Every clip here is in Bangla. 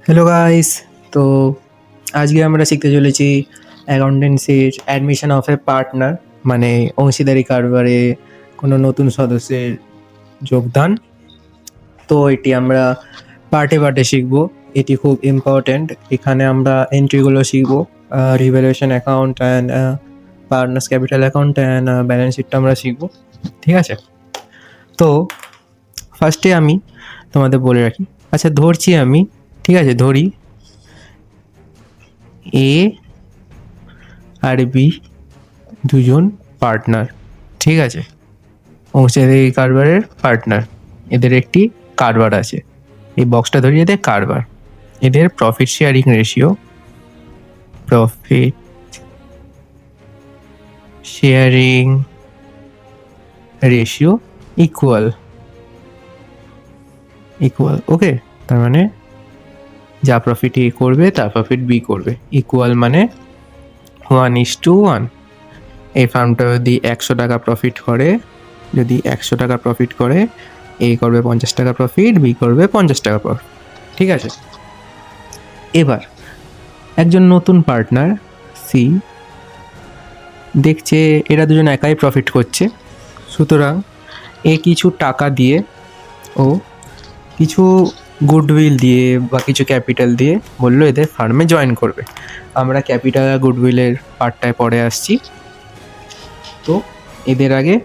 Hello guys. তো আজকে আমরা শিখতে চলেছি অ্যাকাউন্টেন্সির অ্যাডমিশন অফ এ পার্টনার, মানে অংশীদারি কারবারে কোনো নতুন সদস্যের যোগদান। তো এটি আমরা পার্টে পার্টে শিখব। এটি খুব ইম্পর্ট্যান্ট। এখানে আমরা এন্ট্রিগুলো শিখব, revaluation account and partners capital account and balance শিটটা আমরা শিখব। ঠিক আছে, তো ফার্স্টে আমি তোমাদের বলে রাখি। আচ্ছা ধরছি আমি, ঠিক আছে, ধরি এ আর বি দুজন পার্টনার, ঠিক আছে, অংশীদারি কারবারের পার্টনার। এদের একটি কারবার আছে, এই বক্সটা ধরি, এদের কারবার। এদের প্রফিট শেয়ারিং রেশিও ইকুয়াল, ওকে। তার মানে যা প্রফিট এ করবে তার প্রফিট বি করবে, ইকুয়াল মানে 1:1। এই ফার্মটা যদি 100 টাকা প্রফিট করে, এ করবে 50 টাকা প্রফিট, বি করবে 50 টাকা প্রফিট, ঠিক আছে। এবার একজন নতুন পার্টনার সি দেখছে এরা দুজন একাই প্রফিট করছে, সুতরাং এ কিছু টাকা দিয়ে ও কিছু গুডউইল দিয়ে বা কিছু ক্যাপিটাল দিয়ে বললো এদের ফার্মে জয়েন করবে। আমরা ক্যাপিটাল আর গুডউইলের পার্টটায় পরে আসছি। তো এদের আগে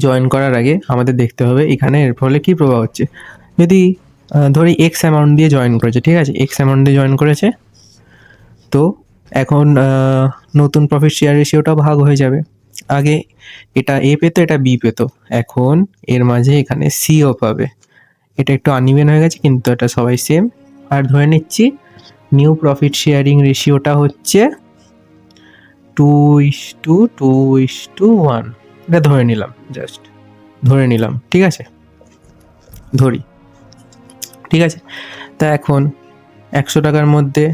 জয়েন করার আগে আমাদের দেখতে হবে এখানে এর ফলে কী প্রভাব হচ্ছে। যদি ধরি এক্স অ্যামাউন্ট দিয়ে জয়েন করেছে, ঠিক আছে, এক্স অ্যামাউন্ট দিয়ে জয়েন করেছে, তো এখন নতুন প্রফিট শেয়ার রেশিওটা ভাগ হয়ে যাবে। আগে এটা এ পেতো, এটা বি পেতো, এখন এর মাঝে এখানে সিও পাবে। এটা একটু আনইভেন হয়ে গেছে, কিন্তু এটা সবাই সেম। আর ধরে নিচ্ছি নিউ প্রফিট শেয়ারিং রেশিওটা হচ্ছে 2:1। এটা ধরে নিলাম, জাস্ট ধরে নিলাম, ঠিক আছে, ধরি, ঠিক আছে। তা এখন 100 টাকার মধ্যে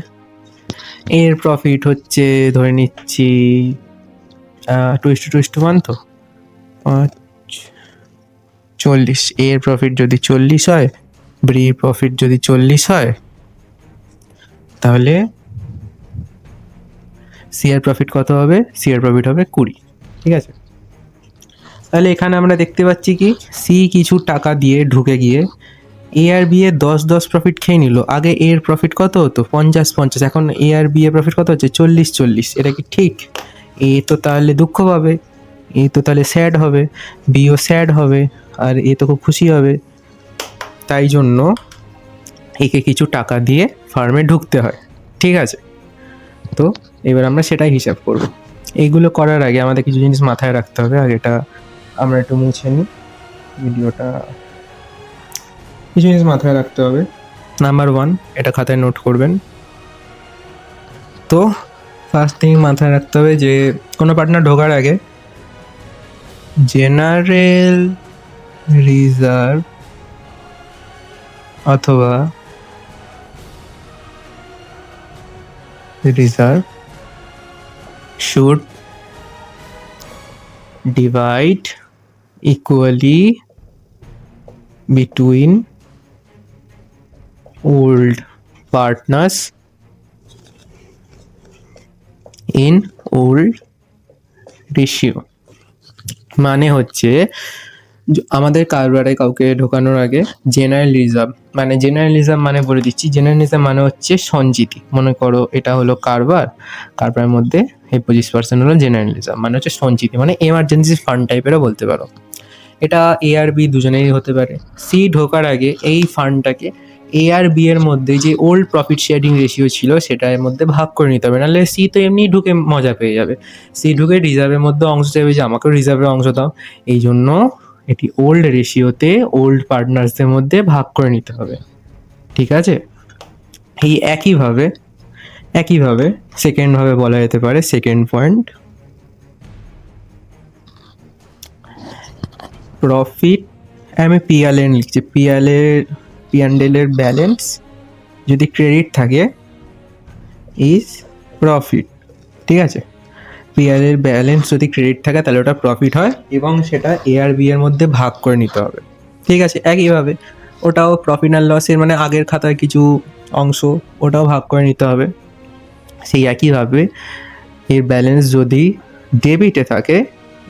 এর প্রফিট হচ্ছে, ধরে নিচ্ছি 2:1, তো 40। এর প্রফিট যদি 40 হয়, বি প্রফিট যদি 40 হয়, তাহলে সি এর প্রফিট কত হবে? সি এর প্রফিট হবে 20, ঠিক আছে। তাহলে এখানে আমরা দেখতে পাচ্ছি কি সি কিছু টাকা দিয়ে ঢুকে গিয়ে এ আর বি এর 10 প্রফিট খেয়ে নিল। আগে এর প্রফিট কত হতো? 50, এখন এ আর বি এর প্রফিট কত হচ্ছে? 40। এটা কি ঠিক? এ তো তাহলে দুঃখ পাবে, এ তো তাহলে স্যাড হবে, বিও স্যাড হবে, আর এ তো খুব খুশি হবে। তাই জন্য একে কিছু টাকা দিয়ে ফার্মে ঢুকতে হয়, ঠিক আছে। তো এবার আমরা সেটাই হিসাব করব। এইগুলো করার আগে আমাদের কিছু জিনিস মাথায় রাখতে হবে। আর এটা আমরা একটু মুছে নিই ভিডিওটা। কিছু জিনিস মাথায় রাখতে হবে। নাম্বার 1, এটা খাতায় নোট করবেন। তো ফার্স্ট থিং মাথায় রাখতে হবে যে কোনো পার্টনার ঢোকার আগে জেনারেল রিজার্ভ অথবা reserve should divide equally between old partners in old ratio। মানে হচ্ছে আমাদের কারবারে কাউকে ঢোকানোর আগে জেনারেল রিজার্ভ মানে বলে দিচ্ছি, জেনারেল রিজার্ভ মানে হচ্ছে সঞ্চিতি। মনে করো এটা হলো কারবারের মধ্যে এই 25% হলো জেনারেল রিজার্ভ, মানে হচ্ছে সঞ্চিতি, মানে এমার্জেন্সি ফান্ড টাইপেরও বলতে পারো। এটা এ আর বি দুজনেই হতে পারে। সি ঢোকার আগে এই ফান্ডটাকে এ আর বি এর মধ্যে যে ওল্ড প্রফিট শেয়ারিং রেশিও ছিল সেটার মধ্যে ভাগ করে নিতে হবে, নাহলে সি তো এমনি ঢুকে মজা পেয়ে যাবে। সি ঢুকে রিজার্ভের মধ্যে অংশ চাইবে যে আমাকেও রিজার্ভের অংশ দাও। এই জন্য এটি ওল্ড রেশিওতে ওল্ড পার্টনার্সদের মধ্যে ভাগ করে নিতে হবে, ঠিক আছে। এই একইভাবে সেকেন্ডভাবে বলা যেতে পারে, সেকেন্ড পয়েন্ট, প্রফিট, আমি পিএলএন লিখছি, পিএনডেলের ব্যালেন্স যদি ক্রেডিট থাকে ইজ প্রফিট, ঠিক আছে। পিএলের ব্যালেন্স যদি ক্রেডিট থাকে তাহলে ওটা প্রফিট হয় এবং সেটা এ আর বি এর মধ্যে ভাগ করে নিতে হবে, ঠিক আছে। একইভাবে ওটাও প্রফিট আর লসের, মানে আগের খাতায় কিছু অংশ, ওটাও ভাগ করে নিতে হবে। সেই একইভাবে এর ব্যালেন্স যদি ডেবিটে থাকে,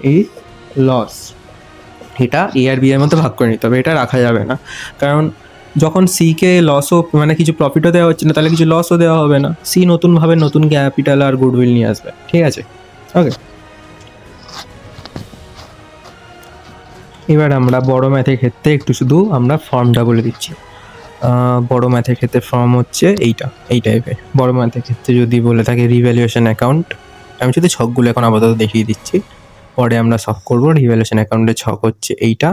এই লস, এটা এ আর বি এর মধ্যে ভাগ করে নিতে হবে, এটা রাখা যাবে না। কারণ যখন সিকে লসও মানে কিছু প্রফিটও দেওয়া হচ্ছে না, তাহলে কিছু লসও দেওয়া হবে না। সি নতুনভাবে নতুন ক্যাপিটাল আর গুডউইল নিয়ে আসবে, ঠিক আছে? ওকে, এবার আমরা বড় ম্যাথের ক্ষেত্রে একটু শুধু আমরা ফর্মটা বলে দিচ্ছি। বড় ম্যাথের ক্ষেত্রে ফর্ম হচ্ছে এই টাইপের। বড় ম্যাথের ক্ষেত্রে যদি বলে থাকে রিভ্যালুয়েশন অ্যাকাউন্ট, আমি শুধু ছকগুলো এখন আপাতত দেখিয়ে দিচ্ছি, পরে আমরা সলভ করবো। রিভ্যালুয়েশন অ্যাকাউন্টের ছক হচ্ছে এইটা,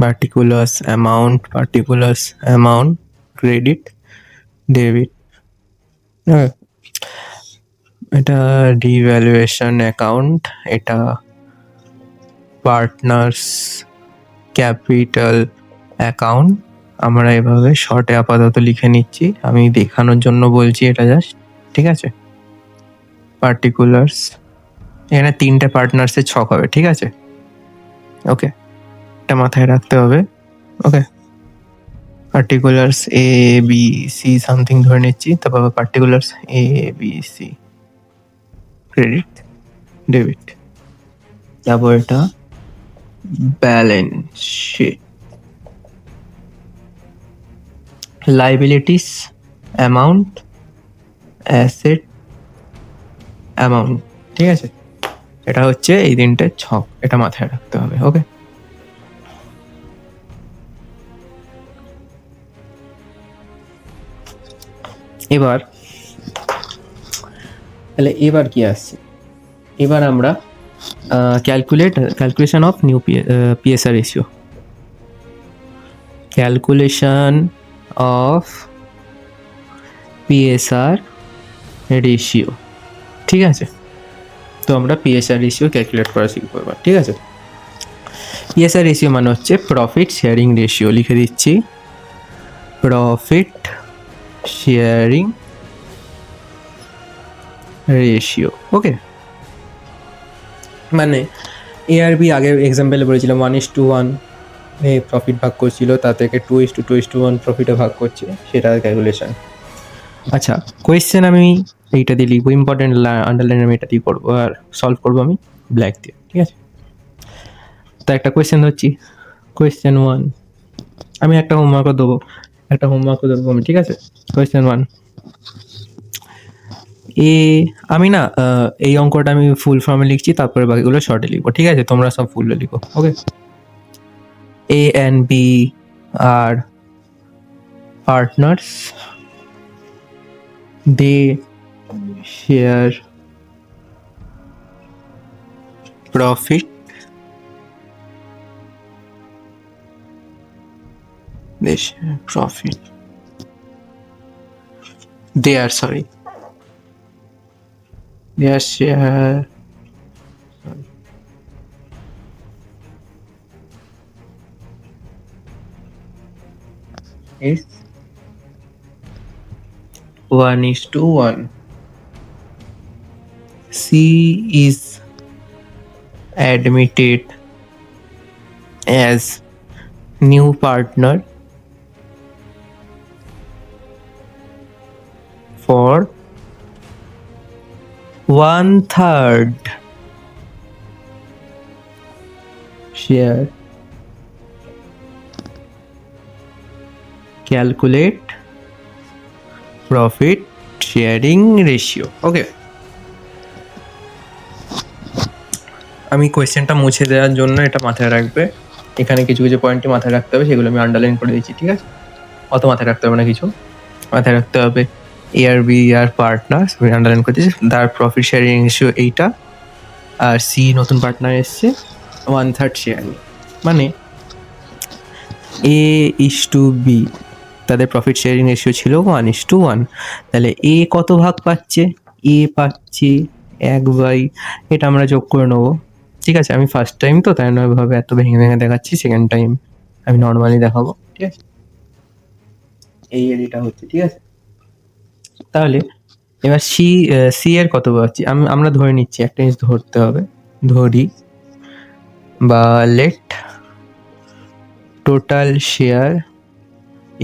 পার্টিকুলার্স অ্যামাউন্ট, ক্রেডিট, ডেবিট। হ্যাঁ, এটা রিভ্যালুয়েশন অ্যাকাউন্ট, এটা পার্টনার্স ক্যাপিটাল অ্যাকাউন্ট। আমরা এভাবে শর্টে আপাতত লিখে নিচ্ছি, আমি দেখানোর জন্য বলছি এটা জাস্ট, ঠিক আছে? পার্টিকুলার্স, এখানে 3টে পার্টনার্সের ছক হবে, ঠিক আছে? ওকে, এটা মাথায় রাখতে হবে। Okay, particulars A B C something ধরে নিচ্ছি, তারপর particulars A B C, credit, debit, তারপর এটা balance sheet, liabilities amount, asset amount, ঠিক আছে? এটা হচ্ছে এই 3টে ছক, এটা মাথায় রাখতে হবে। ওকে, এবার তাহলে এবার কি আসছে, এবার আমরা calculation of new PSR ratio, calculation of PSR ratio, ঠিক আছে? তো আমরা পিএসআর রেশিও ক্যালকুলেট করা শিখবো এবার, ঠিক আছে? পিএসআর রেশিও মানে হচ্ছে প্রফিট শেয়ারিং রেশিও, লিখে দিচ্ছি প্রফিট শেয়ারিং রেশিও। ওকে, মানে এ আর বি আগে এক্সাম্পলে বলেছিলাম 1:1 এ প্রফিট ভাগ করছিল, তা থেকে 2:2:1 প্রফিটে ভাগ করছে, সেটা ক্যালকুলেশন। আচ্ছা, কোয়েশ্চেন আমি এইটা দিয়ে লিখবো, ইম্পর্টেন্ট আন্ডারলাইন আমি এটা দিয়ে করবো, আর সলভ করবো আমি ব্ল্যাক দিয়ে, ঠিক আছে? তো একটা কোয়েশ্চেন ধরছি, কোয়েশ্চেন 1, আমি একটা হোমওয়ার্কও দেবো আমি, ঠিক আছে? কোয়েশ্চেন 1, আমি না এই অঙ্কটা আমি ফুল ফর্মে লিখছি, তারপরে বাকিগুলো শর্টে লিখবো, ঠিক আছে? তোমরা সব ফুললে লিখো। ওকে, এ অ্যান্ড বি আর partners, they share profit, they share profit, they share is 1:1. C is admitted as new partner for 1/3 share. Calculate profit sharing ratio. ওকে, আমি কোয়েশ্চেনটা মুছে দেওয়ার জন্য এটা মাথায় রাখবে, এখানে কিছু কিছু পয়েন্টে মাথায় রাখতে হবে, সেগুলো আমি আন্ডারলাইন করে দিচ্ছি, ঠিক আছে? অত মাথায় রাখতে হবে না, কিছু মাথায় রাখতে হবে। এ আর বি আর পার্টনার্স আমি আন্ডারলাইন করে দিচ্ছি, তার প্রফিট শেয়ারিং রেশিও এইটা, আর সি নতুন পার্টনার এসছে 1/3 শেয়ারিং, মানে এ ইস টু বি, তাদের প্রফিট শেয়ারিং রেশিও ছিল 1:1, তাহলে এ কত ভাগ পাচ্ছে? এ পাচ্ছে 1/, এটা আমরা যোগ করে নেবো, ঠিক আছে? আমি ফার্স্ট টাইম তো, তাই নয় ভাবে এত ভেঙে ভেঙে দেখাচ্ছি, সেকেন্ড টাইম আমি নর্মালি দেখাবো, ঠিক আছে? এই এটা হচ্ছে, ঠিক আছে? তাহলে এবার সি এর কত পাচ্ছি আমরা ধরে নিচ্ছি, একটা জিনিস ধরতে হবে, ধরি বা let total share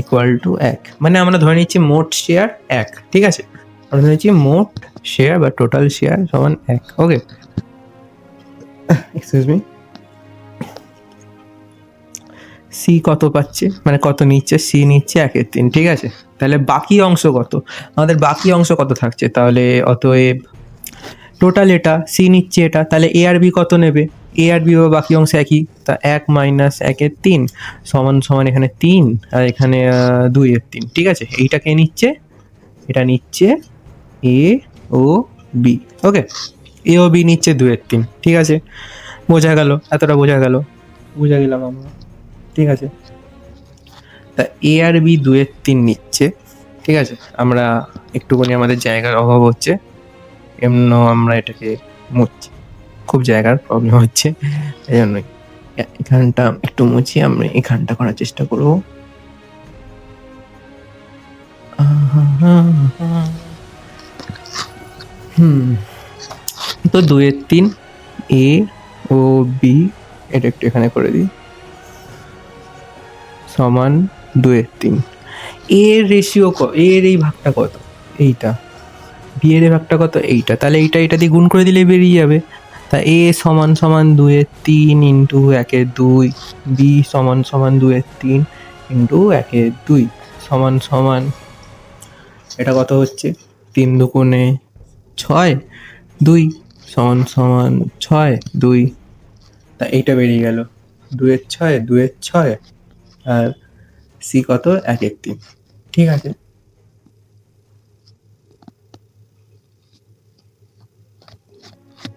equal to 1, মানে আমরা ধরে নিচ্ছি মোট শেয়ার 1, ঠিক আছে? আমরা ধরে নিচ্ছি মোট শেয়ার বা টোটাল শেয়ার সমান 1, ওকে? Excuse me. সি কত পাচ্ছে, মানে কত নিচ্ছে? সি নিচ্ছে 1/3, ঠিক আছে? তাহলে বাকি অংশ কত? আমাদের বাকি অংশ কত থাকছে? তাহলে অতএব টোটাল এটা, সি নিচ্ছে এটা, তাহলে এ আর বি কত নেবে? এ আর বি বা বাকি অংশ একই, তা 1 মাইনাস 1/3 সমান সমান এখানে 3 আর এখানে 2/3, ঠিক আছে? এইটাকে নিচ্ছে, এটা নিচ্ছে এ ও বি, ওকে? এ ও বি নিচ্ছে 2/3, ঠিক আছে? বোঝা গেল? এতটা বোঝা গেল? বুঝা গেলাম আমরা, ঠিক আছে? তা এ আর বি 2/3 নিচ্ছে, ঠিক আছে? আমরা একটুখানি আমাদের জায়গার অভাব হচ্ছে, এমন আমরা এটাকে মুছছি, খুব জায়গার প্রবলেম হচ্ছে, এই জন্যই এখানটা একটু মুছি, আমরা এখানটা করার চেষ্টা করবো। তো 2/3 এ ও বি, এটা একটু এখানে করে দিই, সমান 2/3। এর রেশিও এর এই ভাগটা কত? এইটা। বি এর এই ভাগটা কত? এইটা। তাহলে এইটা এটা দিয়ে গুণ করে দিলে বেরিয়ে যাবে। তা এ সমান সমান 2/3 ইন্টু 1/2, বি সমান সমান 2/3 ইন্টু 1/2 সমান সমান, এটা কত হচ্ছে? 3 দুগুণে 6, 2 সমান সমান 6, 2, তা এইটা বেরিয়ে গেল 2/6, 2/6 আর সি কত? 1/3, ঠিক আছে?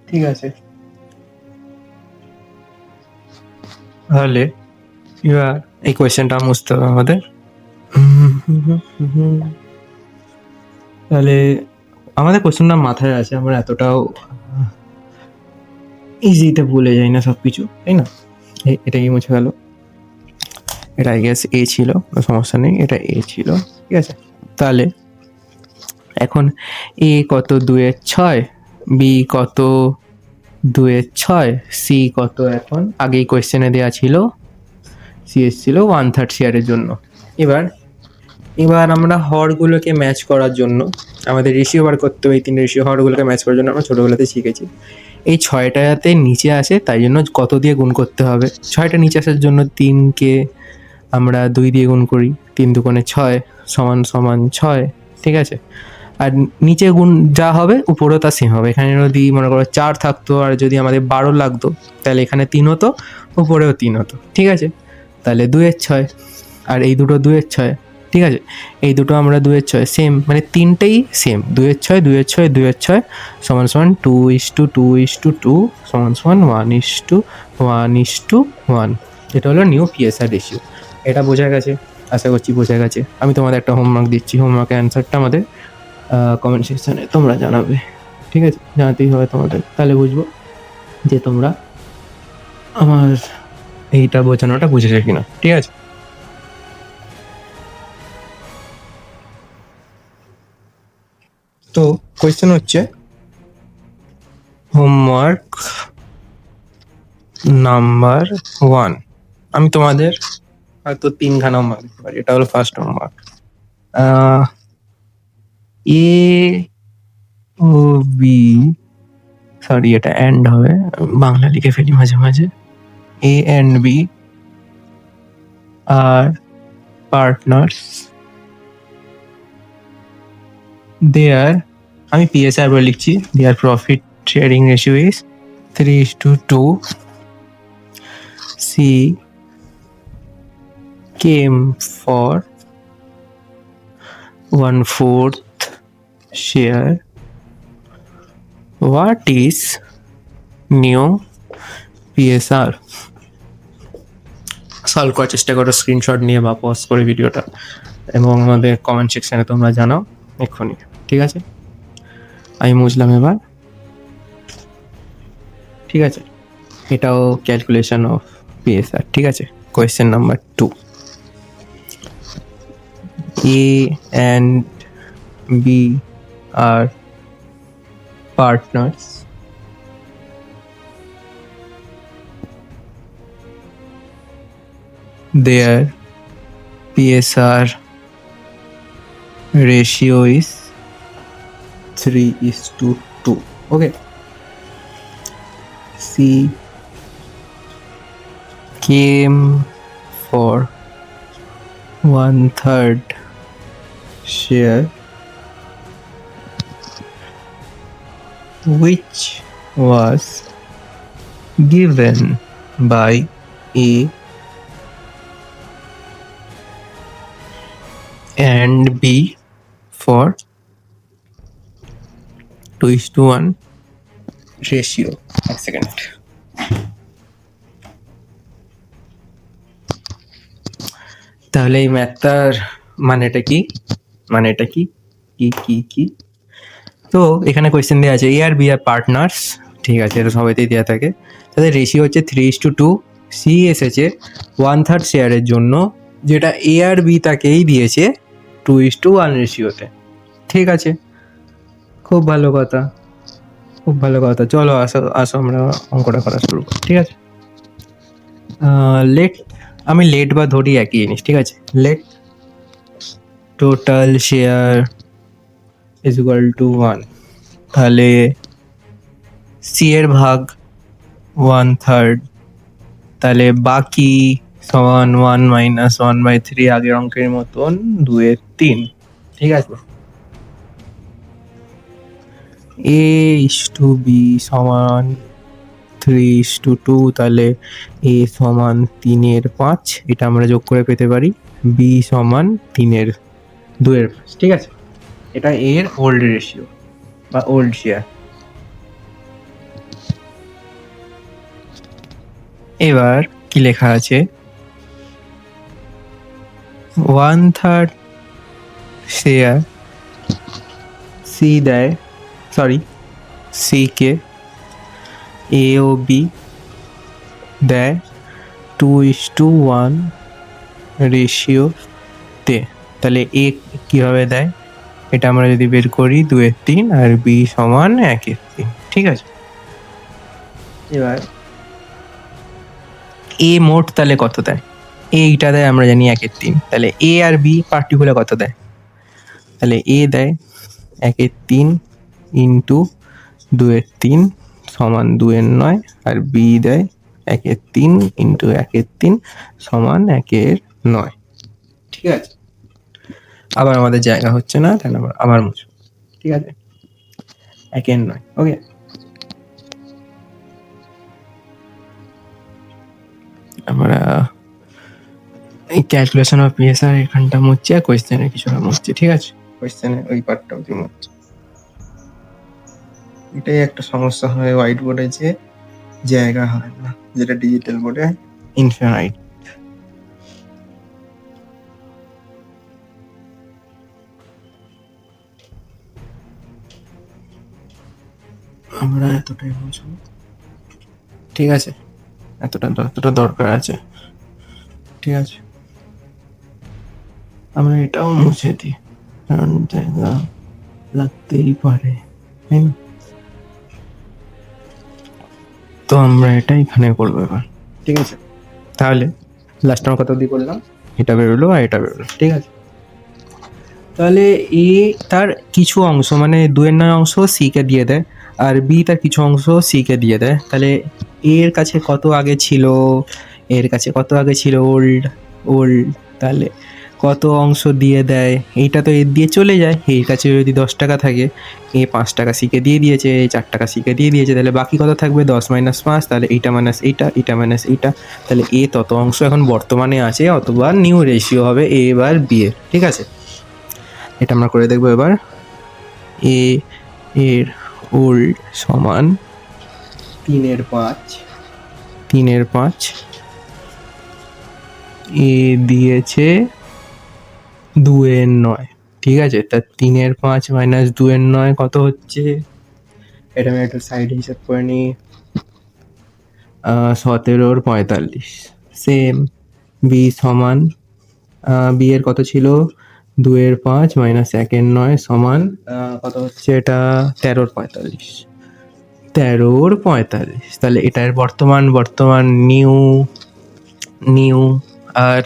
ঠিক আছে, তাহলে এবার এই কোয়েশ্চেনটা মুছতে হবে আমাদের। তাহলে আমাদের কোয়েশ্চেনটা মাথায় আছে, আমরা এতটাও ইজিতে ভুলে যাই না সব কিছু, তাই না? এটা কি মুছে গেল? এটা আই গেস এ ছিল, সমস্যা নেই, এটা এ ছিল, ঠিক আছে? তাহলে এখন এ কত? 2/6, বি কত? 2/6, সি কত? এখন আগেই কোয়েশ্চেনে দেওয়া ছিল সি এসেছিল 1/3 শেয়ারের জন্য। এবার আমরা হরগুলোকে ম্যাচ করার জন্য আমাদের রেশিও বার করতে হবে। এই 3 রেশিও হরগুলোকে ম্যাচ করার জন্য আমরা ছোটোবেলাতে শিখেছি। এই 6টা যাতে নিচে আসে তাই জন্য কত দিয়ে গুণ করতে হবে? 6টা নিচে আসার জন্য 3কে আমরা 2 দিয়ে গুণ করি, 3 দুগুণে 6 সমান সমান 6, ঠিক আছে? আর নিচে গুণ যা হবে উপরেও তা সেম হবে। এখানে যদি মনে করো 4 থাকতো আর যদি আমাদের 12 লাগতো, তাহলে এখানে 3 হতো, উপরেও 3 হতো, ঠিক আছে? তাহলে 2/6 আর এই দুটো 2/6, ঠিক আছে? এই দুটো আমরা 2/6 সেম, মানে তিনটেই সেম, 2/6, 2/6, 2/6 সমান সমান 2:2:2 সমান সমান 1:1:1। এটা হলো নিউ পিএসআর রেশিও। এটা বোঝা গেছে? আশা করছি বোঝা গেছে। আমি তোমাদের একটা হোমওয়ার্ক দিচ্ছি, হোমওয়ার্কের অ্যান্সারটা আমাদের কমেন্ট সেকশানে তোমরা জানাবে, ঠিক আছে? জানাতেই হবে তোমাদের, তাহলে বুঝবো যে তোমরা আমার এইটা বোঝানোটা বুঝেছো কিনা, ঠিক আছে? তো কোয়েশ্চেন হচ্ছে হোমওয়ার্ক নাম্বার 1। আমি তোমাদের হয়তো 3খানা হোমওয়ার্ক দিতে পারি। এটা হলো ফার্স্ট হোমওয়ার্ক। এ ও বি, সরি এটা অ্যান্ড হবে, বাংলা লিখে ফেলি মাঝে মাঝে। এ অ্যান্ড বি আর পার্টনার্স, দেয়ার, আমি পিএসআর বলে লিখছি, their profit sharing ratio is 3:2. C came for 1/4 share. What is new PSR? Solve করার চেষ্টা করো স্ক্রিনশট নিয়ে বা পজ করে ভিডিওটা, এবং আমাদের কমেন্ট সেকশানে তোমরা জানাও এক্ষুনি, ঠিক আছে? আমি বুঝলাম এবার, ঠিক আছে? এটাও ক্যালকুলেশন অফ পিএসআর, ঠিক আছে? Question number 2, A and B are partners. their PSR ratio is 3:2. Okay. C came for 1/3 share, which was given by A and B for 2:1 ratio. এক সেকেন্ড। তাহলে এই ম্যাথটার মানেটা কি? কি? তো এখানে কোয়েশ্চেন দেওয়া আছে এ আর বি আর পার্টনার্স, ঠিক আছে, এটা সবাইতেই দেওয়া থাকে। তাদের রেশিও হচ্ছে 3:2। সি এসেছে 1/3 শেয়ারের জন্য, যেটা এ আর বি তাকেই দিয়েছে 2:1 রেশিওতে। ঠিক আছে, খুব ভালো কথা। চলো আসো আমরা অঙ্কটা করা শুরু করি। ঠিক আছে, আমি লেট বা ধরি একই জিনিস। ঠিক আছে, let total share is equal to 1। তাহলে সি এর ভাগ 1/3, তাহলে বাকি সমান 1 - 1/3, আগের অঙ্কের মতন 2/3। ঠিক আছে, A/B সমান 3:2, তাহলে A সমান 3/5, এটা আমরা যোগ করে পেতে পারি। B সমান 3/2। ঠিক আছে, এটা এর ওল্ড রেশিও বা ওল্ড শেয়ার। এবার কি লেখা আছে, 1/3 শেয়ার সি দেয়, সি কে এ ও বি দেয় 2:1 রেশিওতে। তাহলে এ কীভাবে দেয় এটা আমরা যদি বের করি 2/3 আর বি সমান 1/3। ঠিক আছে, এবার এ মোট তাহলে কত দেয়? এইটা দেয় আমরা জানি 1/3। তাহলে এ আর বি পার্টিকুলার কত দেয়? তাহলে এ দেয় 1/3 ইন্টু 2/3 সমান 2/9, আর বি দেয় 1/3 ইন্টু 1/3 সমান 1/9। ঠিক আছে, আবার আমাদের জায়গা হচ্ছে না, তাহলে আবার মুছবো। ঠিক আছে, 1/9। ওকে, আমরা এই ক্যালকুলেশন অফ পিএসআর এখানটা মুছছি আর কোয়েশ্চেনের কিছুটা মুছছি। ঠিক আছে, কোয়েশ্চেনের ওই পার্টটা অবধি মুছছি। এটাই একটা সমস্যা হয় হোয়াইট বোর্ডে, যে জায়গা হয় না, যেটা ডিজিটাল বোর্ডে ইনফিনাইট। আমরা এতটাই মুছবো। ঠিক আছে, এতটা দরকার আছে। ঠিক আছে, আমরা এটাও মুছে দিই, কারণ জায়গা লাগতেই পারে, তাই না? তো আমরা এটা এখানে করবো এবার। ঠিক আছে, তাহলে লাস্ট আমার কত দিয়ে করলাম, এটা বেরোলো আর এটা বেরোলো। ঠিক আছে, তাহলে এ তার কিছু অংশ মানে 2/9 অংশ সি কে দিয়ে দেয়, আর বি তার কিছু অংশ সি কে দিয়ে দেয়। তাহলে এর কাছে কত আগে ছিল, ওল্ড, তাহলে কত অংশ দিয়ে দেয়, এইটা তো এর দিয়ে চলে যায়। এর কাছে যদি 10 টাকা থাকে, এ 5 টাকা সিকে দিয়ে দিয়েছে, 4 টাকা সিকে দিয়ে দিয়েছে, তাহলে বাকি কত থাকবে? 10 - 5, তাহলে এইটা মাইনাস এইটা মাইনাস এইটা, তাহলে এ তত অংশ এখন বর্তমানে আছে, অথবা নিউ রেশিও হবে এ এবার বি এর। ঠিক আছে, এটা আমরা করে দেখবো এবার। এ এর ওল্ড সমান 3/5, এ দিয়েছে 2/9। ঠিক আছে, তা 3/5 মাইনাস 2/9 কত হচ্ছে? এটা আমি একটা সাইডে হিসাব করে নিই, 17/45। সেম বি সমান, বি এর কত ছিল? 2/5 মাইনাস 1/9 সমান কত হচ্ছে? এটা 13/45। তাহলে এটার বর্তমান নিউ আর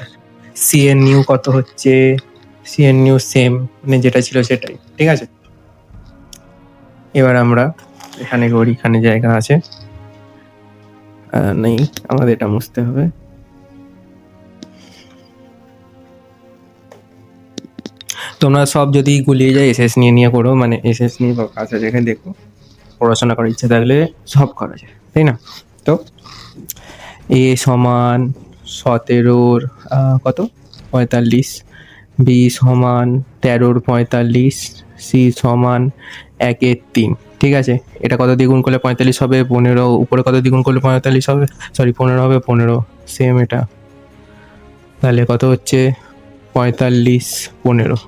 সি এর নিউ কত হচ্ছে, সি এর নিউ সেম, মানে যেটা ছিল সেটাই, ঠিক আছে। এবার আমরা এখানে করি, এখানে জায়গা আছে নেই, আমাদের এটা মুছতে হবে। তোমরা সব যদি গুলিয়ে যায় এসএস নিয়ে করো, মানে এসএস নিয়ে কাছে যেখানে দেখো, পড়াশোনা করার ইচ্ছা থাকলে সব করা যায়, তাই না? তো এ সমান 17 কত 45, বি সমান 13 সি সমান 1/3, ঠিক আছে। এটা কত দ্বিগুণ করলে 45 হবে? 15। উপরে কত দ্বিগুণ করলে 45 হবে? সরি 15 হবে, 15 সেম এটা। তাহলে কত হচ্ছে? 45, 15।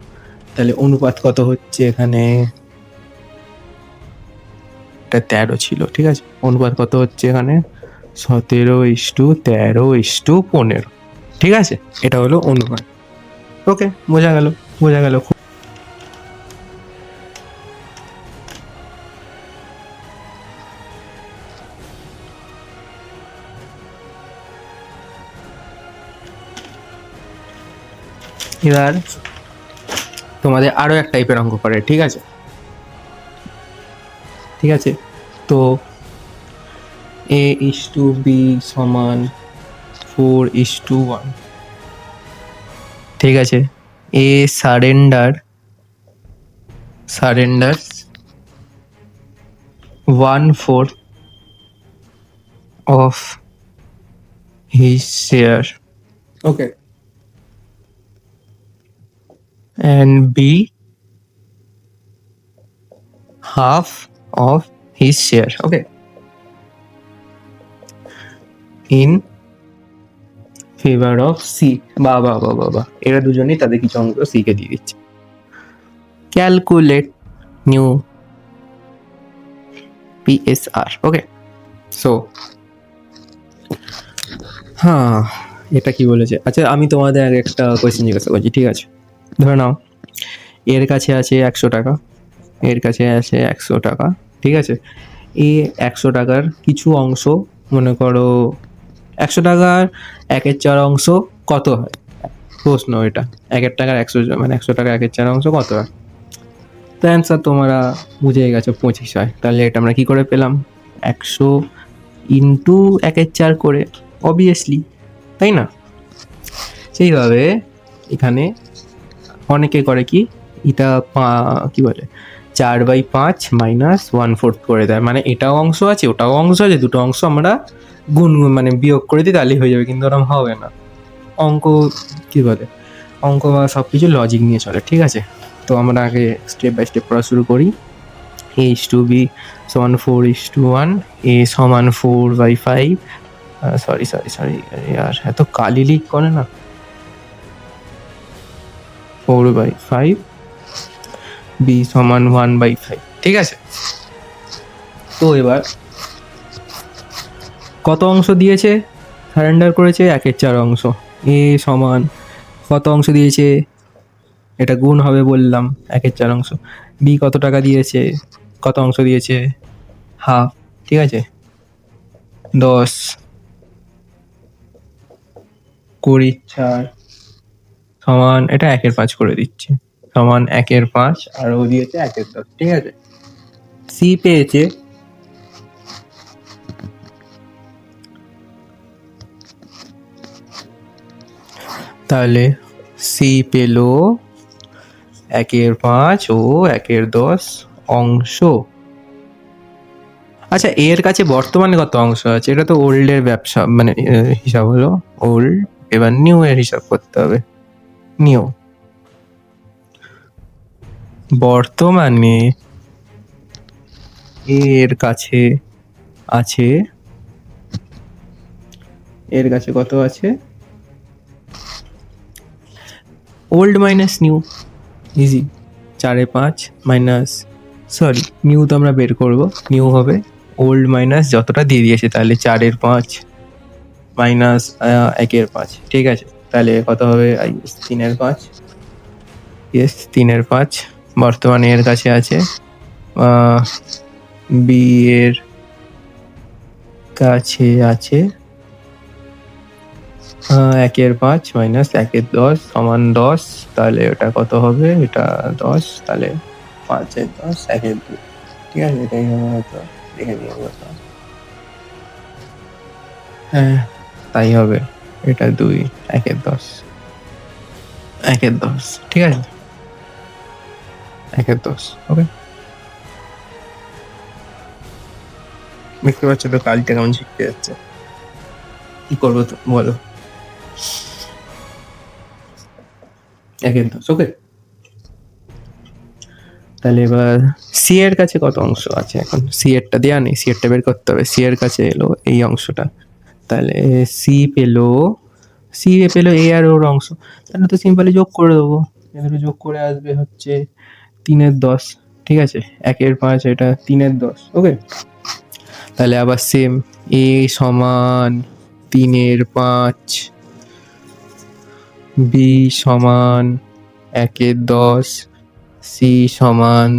তাহলে অনুপাত কত হচ্ছে এখানে? এটা 13 ছিল, ঠিক আছে। অনুপাত কত হচ্ছে এখানে? 17:13:15, ঠিক আছে। এটা হলো অনুপাত। ওকে, বোঝা গেল, বোঝা গেল। এবার তোমাদের আরো এক টাইপের অঙ্ক করে, ঠিক আছে, ঠিক আছে। তো A:B সমান 4:1, ঠিক আছে। এ surrender 1/4 of his share, okay, and B half of his share, okay, in favor of C. বাবা, এরা দুজনেই তাদের কিছু অঙ্ক C কে দিয়ে দিচ্ছে। ক্যালকুলেট নিউ PSR, ওকে। সো হ্যাঁ, এটা কি বলেছে? আচ্ছা, আমি তোমাদের আগে একটা কোয়েশ্চেন জিজ্ঞাসা করছি, ঠিক আছে। ধরে নাও এর কাছে আছে 100 টাকা, এর কাছে আছে 100 টাকা, ঠিক আছে। এই 100 টাকার কিছু অংশ, মনে করো 100 টাকার 1/4 অংশ কত হয়? প্রশ্ন এটা। 1 টাকার 100, মানে 100 টাকার 1/4 অংশ কত হয়? তো অ্যান্সার তোমরা বুঝে গেছো, 25 হয়। তাহলে এটা আমরা কি করে পেলাম? 100 ইন্টু 1/4 করে, অবভিয়াসলি, তাই না? সেইভাবে এখানে অনেকে করে কি, এটা কি বলে 4/5 মাইনাস 1/4 করে দেয়, মানে এটাও অংশ আছে ওটাও অংশ আছে, দুটো অংশ আমরা গুণ মানে বিয়োগ করে দিই, তাহলেই হয়ে যাবে। কিন্তু ওরকম হবে না। অঙ্ক কি বলে, অঙ্ক বা সব কিছু লজিক নিয়ে চলে, ঠিক আছে। তো আমরা আগে স্টেপ বাই স্টেপ পড়া শুরু করি। A:B সমান 4:1, A সমান 4/5, সরি আর এত কালি লিক করে না, 4/5, B সমান 1/5, ঠিক আছে। তো এবার কত অংশ দিয়েছে, সারেন্ডার করেছে 1/4 অংশ। এ সমান কত অংশ দিয়েছে, এটা গুণ হবে বললাম, 1/4 অংশ। বি কত টাকা দিয়েছে, কত অংশ দিয়েছে, হাফ, ঠিক আছে। 10, 20, 4 সমান, এটা 1/5 করে দিচ্ছে, সমান 1/5, আর ও দিয়েছে 1/10, ঠিক আছে। সি পেয়েছে তাহলে সি পেল 1/5 ও 1/10 অংশ। আচ্ছা, এর কাছে বর্তমানে কত অংশ আছে? এটা তো ওল্ডের ব্যবসা, মানে হিসাব হলো ওল্ড। এবার নিউ এর হিসাব করতে হবে। নিউ বর্তমানে এর কাছে আছে, এর কাছে কত আছে? Old minus new, easy. 4/5 minus, sorry new তো আমরা বের করবো, নিউ হবে ওল্ড মাইনাস যতটা দিয়ে দিয়েছে, তাহলে 4/5 মাইনাস 1/5, ঠিক আছে। তাহলে কত হবে? 3/5, ইয়েস 3/5। বর্তমানে এর কাছে আছে, বি এর কাছে আছে 1/5 মাইনাস 1/10 সমান 10, তাহলে ওটা কত হবে? এটা 10, তাহলে 5/10 1/2। ঠিক আছে, এটাই হবে হয়তো, দেখে নিয়ে বলতো। হ্যাঁ, তাই হবে, এটা 2 1/10 1/10, ঠিক আছে, 1/10। ওকে, দেখতে পাচ্ছ তো কাজটা কেমন শিখতে যাচ্ছে। কি করবো তো বলো? 1/10। ওকে, তাহলে এবার সি এর কাছে কত অংশ আছে? এখন সি এরটা দেওয়া নেই, সি এরটা বের করতে হবে। সি এর কাছে এলো এই অংশটা, তাহলে সি পেলো এ আর ওর অংশ, তাহলে তো সিম্পলি যোগ করে দেবো। এগুলো যোগ করে আসবে হচ্ছে 3/10, ঠিক আছে, 1/5, এটা 3/10। ওকে, তাহলে আবার সেম, এ সমান 3/5, বি সমান 1/10, সি সমান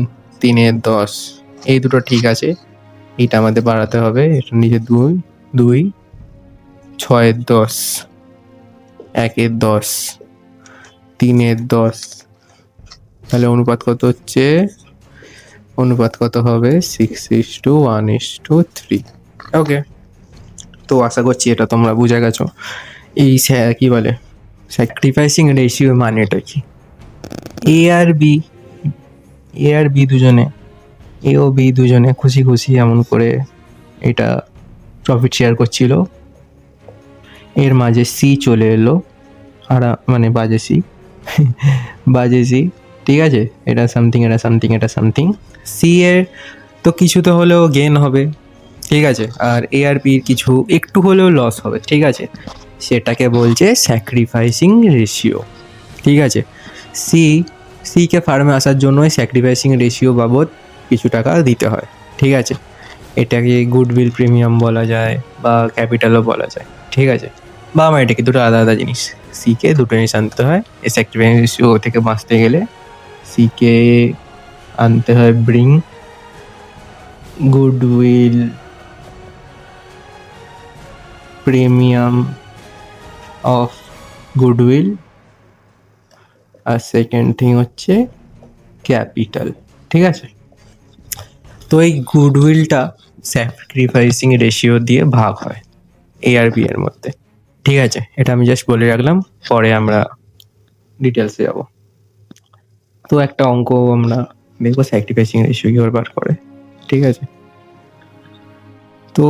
3/10। এই দুটো ঠিক আছে, এইটা আমাদের বাড়াতে হবে, এটা নিচে 2 6/10, 1/10, 3/10, তাহলে অনুপাত কত হচ্ছে? অনুপাত কত হবে? 6:1:3। ওকে, তো আশা করছি এটা তোমরা বুঝে গেছো। এই কি বলে স্যাক্রিফাইসিং রেশিও মানেটা কি? এ আর বি দুজনে, এ ও বি দুজনে খুশি খুশি এমন করে এটা প্রফিট শেয়ার করছিল। এর মাঝে সি চলে এলো, আর মানে বাজে সি ঠিক আছে, এটা সামথিং, এটা সামথিং, এটা সামথিং। সি এর তো কিছু তো হলেও গেন হবে, ঠিক আছে, আর এ আর বির কিছু একটু হলেও লস হবে, ঠিক আছে, সেটাকে বলছে স্যাক্রিফাইসিং রেশিও। ঠিক আছে, সিকে ফার্মে আসার জন্য স্যাক্রিফাইসিং রেশিও বাবদ কিছু টাকা দিতে হয়, ঠিক আছে, এটাকে গুডউইল প্রিমিয়াম বলা যায় বা ক্যাপিটালও বলা যায়, ঠিক আছে, বা আমার এটাকে দুটো আলাদা আলাদা জিনিস। সিকে দুটো জিনিস আনতে হয় এই স্যাক্রিফাইসিং রেশিও থেকে বাঁচতে গেলে। সিকে আনতে হয় bring goodwill premium of goodwill, আর সেকেন্ড থিং হচ্ছে ক্যাপিটাল, ঠিক আছে। তো এই গুডউইলটা স্যাক্রিফাইসিং রেশিও দিয়ে ভাগ হয় এ আর বি এর মধ্যে, ঠিক আছে, এটা আমি জাস্ট বলে রাখলাম, পরে আমরা ডিটেলসে যাব। তো একটা অঙ্ক আমরা দেখবো স্যাক্রিফাইসিং রেশিও কীভাবে বার করে, ঠিক আছে। তো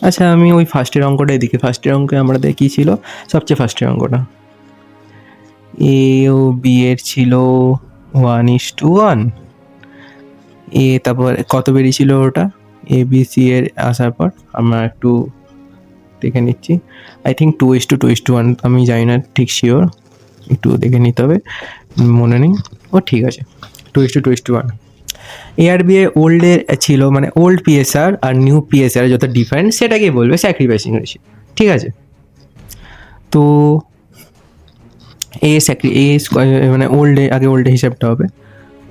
আচ্ছা, আমি ওই ফার্স্টের অঙ্কটাই দেখি। ফার্স্টের অঙ্কে আমাদের কী ছিল? সবচেয়ে ফার্স্টের অঙ্কটা এ ও বি এর ছিল 1:1। তারপর কত বেরিয়েছিল ওটা? এ বি সি এর আসার পর আমরা একটু দেখে নিচ্ছি, আই থিঙ্ক 2:2:1, আমি জানি না ঠিক শিওর, একটু দেখে নিতে হবে, মনে নেই। ও ঠিক আছে, 2:2:1। এ আর বি এ ওল্ডের ছিল, মানে ওল্ড পিএসআর আর নিউ পিএসআর যত ডিফারেন্স সেটাকেই বলবে স্যাক্রিফাইসিং রেশিও, ঠিক আছে। তো মানে ওল্ডে, আগে ওল্ডে হিসাবটা হবে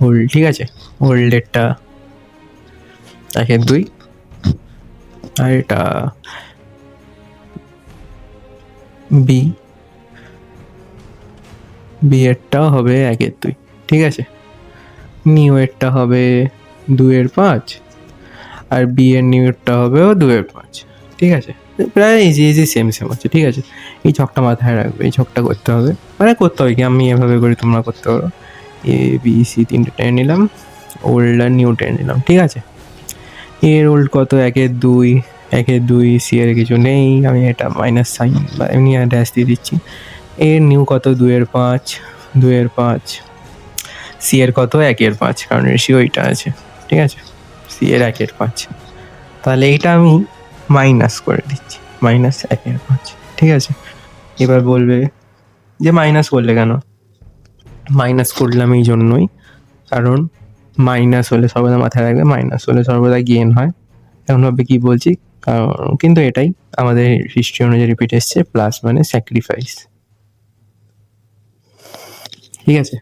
ওল্ড, ঠিক আছে, ওল্ডেরটা 1/2, আর এটা বি এরটাও হবে 1/2, ঠিক আছে। নিউ এরটা হবে 2/5, আর বি এর নিউ এরটা হবেও 2/5, ঠিক আছে, প্রায় ইজি সেম হচ্ছে, ঠিক আছে। এই ছকটা মাথায় রাখবে, এই ছকটা করতে হবে, মানে করতে হবে কি, আমি এভাবে করি, তোমরা করতে পারো। এ বি সি তিনটে টেনে নিলাম, ওল্ড আর নিউ টেনে নিলাম, ঠিক আছে। এর ওল্ড কত? 1/2, সি এর কিছু নেই, আমি এটা মাইনাস সাইন বা এমনি ড্যাশ দিয়ে দিচ্ছি। এর নিউ কত? 2/5, সি এর কত? 1/5, কারণ রেশিও এইটা আছে, ঠিক আছে, সি এর 1/5, তাহলে এইটা আমি মাইনাস করে দিচ্ছি, -1/5, ঠিক আছে। এবার বলবে যে মাইনাস করলে কেন? মাইনাস করলাম এই জন্যই, কারণ মাইনাস হলে সর্বদা মাথায় রাখবে, মাইনাস হলে সর্বদা গেন হয়। এখন ভাবে কি বলছি, কারণ কিন্তু এটাই আমাদের হিস্ট্রি অনুযায়ী রিপিট এসছে, প্লাস মানে স্যাক্রিফাইস, ঠিক আছে,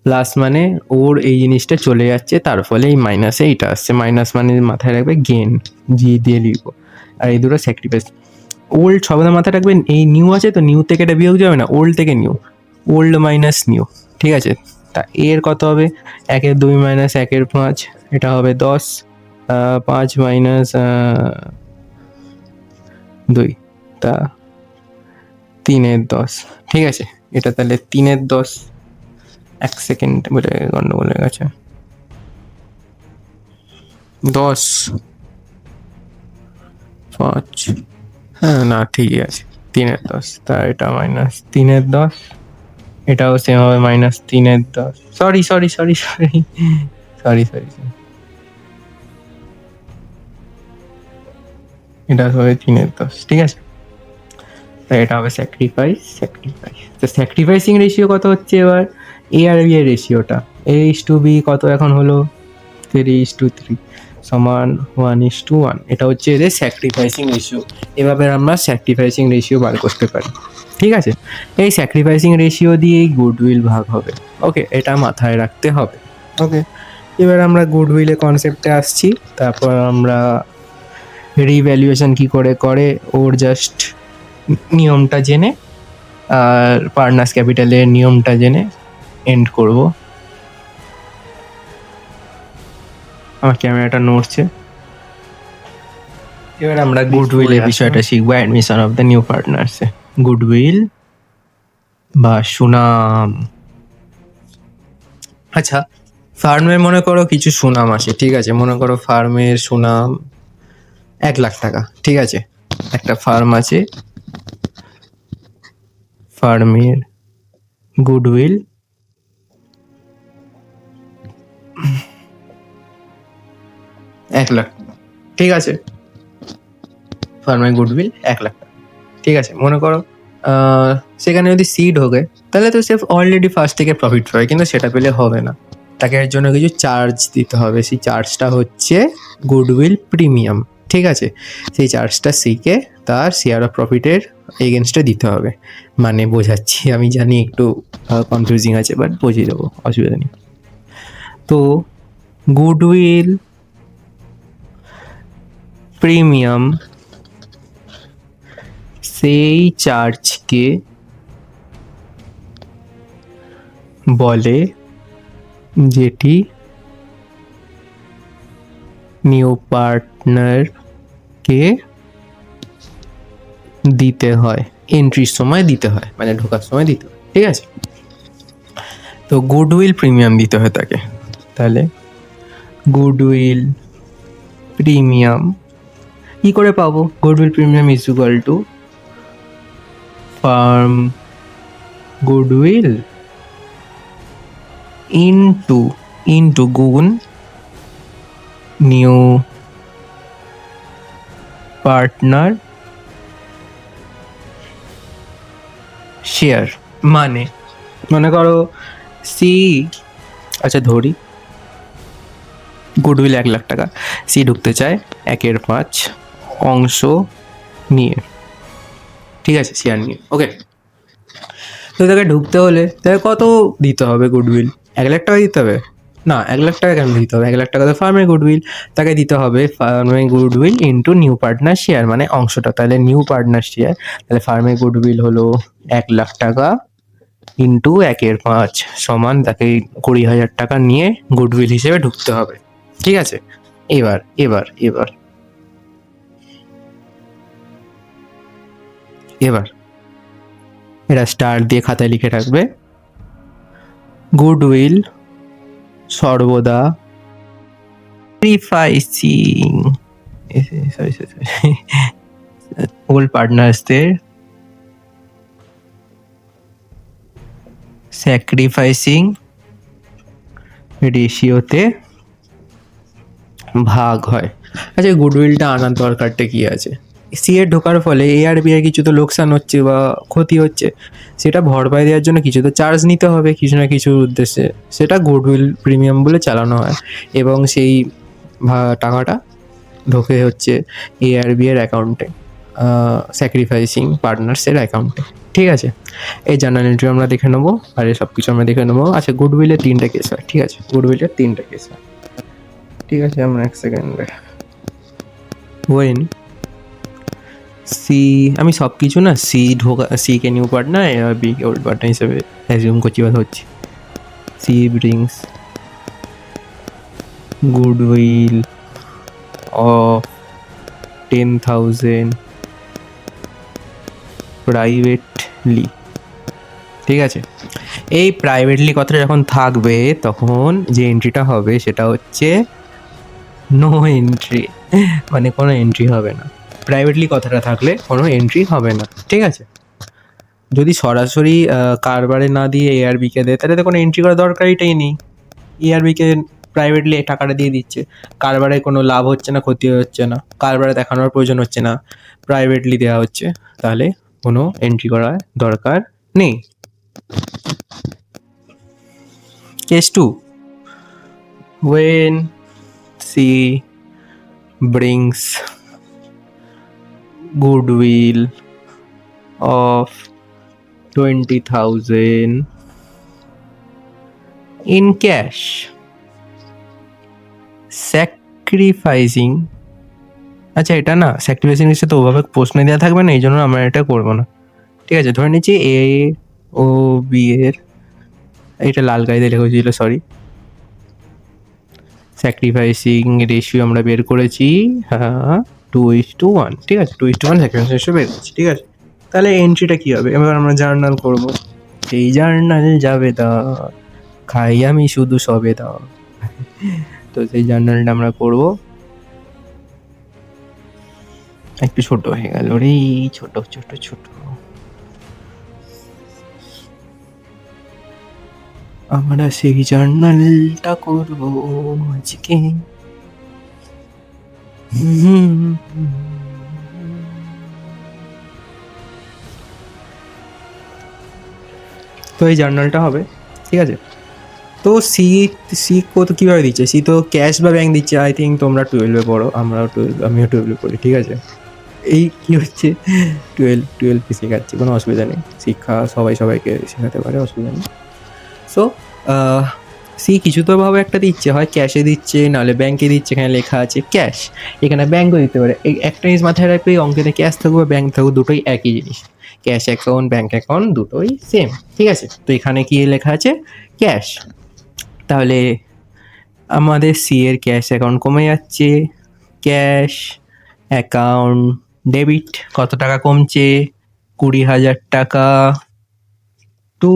প্লাস মানে ওর এই জিনিসটা চলে যাচ্ছে, তার ফলে এই মাইনাসে এইটা আসছে, মাইনাস মানে মাথায় রাখবে গেন, জি দিয়ে লিখবো, আর এই দুটো স্যাক্রিফাইস। ওল্ড সবাই মাথায় রাখবেন, এই নিউ আছে তো নিউ থেকে এটা বিয়োগ যাবে না, ওল্ড থেকে নিউ, ওল্ড মাইনাস নিউ, ঠিক আছে। তা এর কত হবে, 1-2 মাইনাস 1-5, এটা হবে 10, 5 মাইনাস 2, তা 3-10, ঠিক আছে। এটা তাহলে 3-10, 1 সেকেন্ড বলে গন্ডগোল হয়ে গেছে, 10, 5, হ্যাঁ না ঠিকই আছে, 3-10, তা এটা মাইনাস 3-10, এটাও সেম হবে minus 3-10, sorry sorry sorry sorry sorry sorry, এটা হবে 3-10, ঠিক আছে। তাই এটা হবে স্যাক্রিফাইস। তো স্যাক্রিফাইসিং রেশিও কত হচ্ছে এবার, এ আর বি এর রেশিওটা, A/B কত এখন হলো 3:3 সমান 1:1, এটা হচ্ছে এদের স্যাক্রিফাইসিং রেশিও। এভাবে আমরা স্যাক্রিফাইসিং রেশিও বার করতে পারি, ঠিক আছে। এই স্যাক্রিফাইসিং রেশিও দিয়েই গুডউইল ভাগ হবে, ওকে, এটা মাথায় রাখতে হবে, ওকে। এবার আমরা গুডউইলের কনসেপ্টে আসছি, তারপর আমরা রিভ্যালুয়েশন কি করে করে ওর জাস্ট নিয়মটা জেনে আর পার্টনার্স ক্যাপিটালের নিয়মটা জেনে এন্ড করব। আমার ক্যামেরাটা নড়ছে। এবার আমরা গুডউইলের বিষয়টা শিখবো, অ্যাডমিশন অফ দ্য নিউ পার্টনার্সে। গুডউইল বা সুনাম। আচ্ছা, ফার্মের মনে করো কিছু সুনাম আছে, ঠিক আছে। মনে করো ফার্মের সুনাম 1,00,000 টাকা, ঠিক আছে। একটা ফার্ম আছে, ফার্মের গুডউইল 1,00,000 টাকা, ঠিক আছে। ফার্মের গুডউইল 1,00,000 টাকা, ঠিক আছে। মনে করো সেখানে যদি সি ঢোকে তাহলে তো সে অলরেডি ফার্স্ট থেকে প্রফিট পাবে, কিন্তু সেটা পেলে হবে না, তাকে এর জন্য কিছু চার্জ দিতে হবে। সেই চার্জটা হচ্ছে গুডউইল প্রিমিয়াম, ঠিক আছে। সেই চার্জটা সিকে তার শেয়ার অফ প্রফিটের এগেনস্টে দিতে হবে। মানে বোঝাচ্ছি, আমি জানি একটু কনফিউজিং আছে, বাট বুঝিয়ে দেবো, অসুবিধা নেই। তো গুডউইল প্রিমিয়াম সেই চার্জকে বলে যেটি নিউ পার্টনারকে দিতে হয়, এন্ট্রির সময় দিতে হয়, মানে ঢোকার সময় দিতে হয়, ঠিক আছে। তো গুডউইল প্রিমিয়াম দিতে হয় তাকে। তাহলে গুডউইল প্রিমিয়াম কি করে পাবো, goodwill premium is equal two farm goodwill into গুণ নিউ পার্টনার শেয়ার। মানে মনে করো সি, আচ্ছা ধরি গুডউইল 1,00,000 টাকা, সি ঢুকতে চায় 1/5 অংশ নিয়ে, ঠিক আছে, শেয়ার নিয়ে, ওকে। তো তাকে ঢুকতে হলে তাকে কত দিতে হবে গুডউইল, 1,00,000 টাকা দিতে হবে না, 1,00,000 টাকা কেন দিতে হবে, 1,00,000 টাকা তো ফার্মের গুডউইল, তাকে দিতে হবে ফার্মের goodwill into new partner share, মানে অংশটা। তাহলে নিউ পার্টনার শেয়ার, তাহলে ফার্মের গুডউইল হলো 1,00,000 টাকা ইন্টু 1/5 সমান তাকে 20,000 টাকা নিয়ে গুডউইল হিসেবে ঢুকতে হবে, ঠিক আছে। এবার এবার এবার এবার এটা স্টার দিয়ে খাতায় লিখে রাখবে, গুডউইল সর্বদা স্যাক্রিফাইসিং ওল্ড পার্টনার্সদের স্যাক্রিফাইসিং রেশিওতে ভাগ হয়। আচ্ছা, গুডউইলটা আনার দরকারটা কি আছে, সি এর ঢোকার ফলে এ আর বি এর কিছু তো লোকসান হচ্ছে বা ক্ষতি হচ্ছে, সেটা ভরপাই দেওয়ার জন্য কিছু তো চার্জ নিতে হবে কিছু না কিছুর উদ্দেশ্যে, সেটা গুডউইল প্রিমিয়াম বলে চালানো হয়, এবং সেই টাকাটা ঢোকে হচ্ছে এ আর বি এর অ্যাকাউন্টে, স্যাক্রিফাইসিং পার্টনার্সের অ্যাকাউন্টে, ঠিক আছে। এই জার্নাল এন্ট্রি আমরা দেখে নেবো, আর এই সব কিছু আমরা দেখে নেবো। আচ্ছা, গুডউইলের 3টে কেস হয়, ঠিক আছে, গুডউইলের 3টে কেস হয়, ঠিক আছে। আমরা 1 সেকেন্ডে when সি, আমি সব কিছু না সি ঢোকা, সি কে নিউ পার্টনার আর বি কে ওল্ড পার্টনার হিসেবে অ্যাজিউম করছি বা ধরছি। C brings goodwill of 10,000 privately. ঠিক আছে, এই প্রাইভেটলি কথাটা যখন থাকবে তখন যে এন্ট্রিটা হবে সেটা হচ্ছে নো এন্ট্রি, মানে কোনো এন্ট্রি হবে না। প্রাইভেটলি কথাটা থাকলে কোনো এন্ট্রি হবে না। ঠিক আছে, যদি সরাসরি কারবারে না দিয়ে এআরবিকে দেয় তাহলে তো কোনো এন্ট্রি করার দরকারইটাই নেই। এআরবিকে প্রাইভেটলি টাকাটা দিয়ে দিচ্ছে, কারবারে কোনো লাভ হচ্ছে না, ক্ষতি হচ্ছে না, কারবারে দেখানোর প্রয়োজন হচ্ছে না, প্রাইভেটলি দেওয়া হচ্ছে, তাহলে কোনো এন্ট্রি করার দরকার নেই। Case 2, when C brings goodwill of 20,000 in cash, sacrificing, আচ্ছা এটা না স্যাক্রিফাইসিং এর সাথে ওভাবে প্রশ্ন দেওয়া থাকবে না, এই জন্য আমরা এটা করবো না। ঠিক আছে, ধরে নিচ্ছি এ ও বি এর, এটা লাল কালিতে লেখা হয়েছিল, সরি, স্যাক্রিফাইসিং রেশিও আমরা বের করেছি, হ্যাঁ 2:1। ঠিক আছে, 2:1 স্যাক্রিফাইস রেশিও বের করছি। ঠিক আছে, তাহলে এন্ট্রিটা কী হবে? এবার আমরা জার্নাল করবো। সেই জার্নাল যাবে দা, খাই আমি শুধু সবে দা। তো সেই জার্নালটা আমরা করবো। একটু ছোট হয়ে গেল রে, ছোট ছোট ছোট। আমরা সেই জার্নালটা করবো আজকে। তো এই জার্নালটা হবে। ঠিক আছে, তো সি, সি কত কীভাবে দিচ্ছে? সি তো ক্যাশ বা ব্যাংক দিচ্ছে। আই থিঙ্ক তোমরা 12-এ পড়ো, আমরাও 12, আমিও 12-এ পড়ি। ঠিক আছে, এই কী হচ্ছে, 12কে শেখাচ্ছি, কোনো অসুবিধা নেই, শিক্ষা সবাই সবাইকে শেখাতে পারে, অসুবিধা নেই। সো সি কিছু তো ভাবে একটা দিচ্ছে, হয় ক্যাশে দিচ্ছে নাহলে ব্যাংকে দিচ্ছে, এখানে লেখা আছে ক্যাশ, এখানে ব্যাংকও দিতে পারে। এই একটা জিনিস মাথায় রাখবে, অঙ্কেতে ক্যাশ থাকুক বা ব্যাংক থাকুক দুটোই একই জিনিস, ক্যাশ অ্যাকাউন্ট ব্যাংক অ্যাকাউন্ট দুটোই সেম। ঠিক আছে, তো এখানে কি লেখা আছে ক্যাশ, তাহলে আমাদের সি এর ক্যাশ অ্যাকাউন্ট কমে যাচ্ছে, ক্যাশ অ্যাকাউন্ট ডেবিট কত টাকা কমছে, 20,000 টাকা, to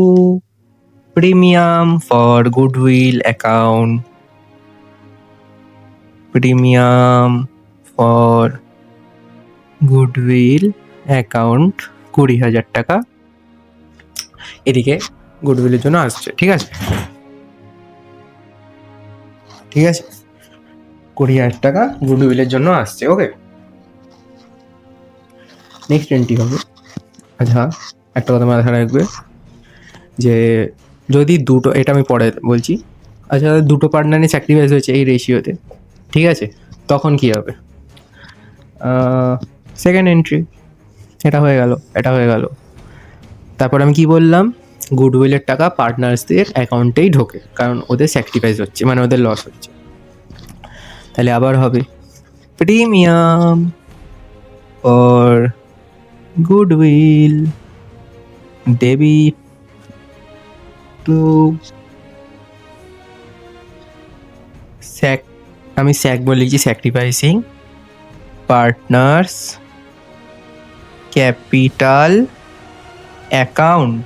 premium for goodwill account, premium for goodwill account 20,000 টাকা এদিকে গুডউইলের জন্য আসছে। ঠিক আছে, ঠিক আছে, 20,000 টাকা গুডউইলের জন্য আসছে। ওকে, নেক্সট এন্ট্রি হবে। আচ্ছা, একটা কথা মাথায় রাখবে যে যদি দুটো, এটা আমি পরে বলছি, আচ্ছা দুটো পার্টনারই স্যাক্রিফাইস হয়েছে এই রেশিওতে, ঠিক আছে, তখন কি হবে? সেকেন্ড এন্ট্রি, এটা হয়ে গেল, এটা হয়ে গেল। তারপর আমি কি বললাম, গুডউইলের টাকা পার্টনার্সদের অ্যাকাউন্টেই ঢোকে, কারণ ওদের স্যাক্রিফাইস হচ্ছে, মানে ওদের লস হচ্ছে। তাহলে আবার হবে premium for goodwill debit two আমি স্যাক বলে লিখছি, sacrificing partners capital account.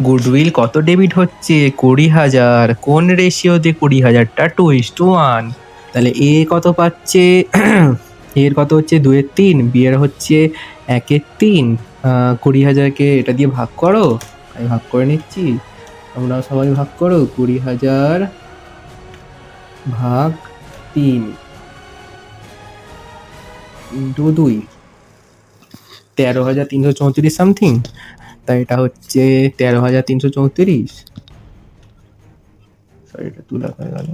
Goodwill কত ডেবিট হচ্ছে? 20,000। কোন রেশিওতে 20,000টা? 2:1। তাহলে এ কত পাচ্ছে? এর কত হচ্ছে 2/3, বি এর হচ্ছে 1/3। 20,000কে এটা দিয়ে ভাগ করো, আমি ভাগ করে নিচ্ছি, তোমরা সবাই ভাগ করো। 20,000 ভাগ 3 ইন্টু 2, 13,334 সামথিং। তাই এটা হচ্ছে 13,334। সরি, এটা তুলা হয়ে গেল।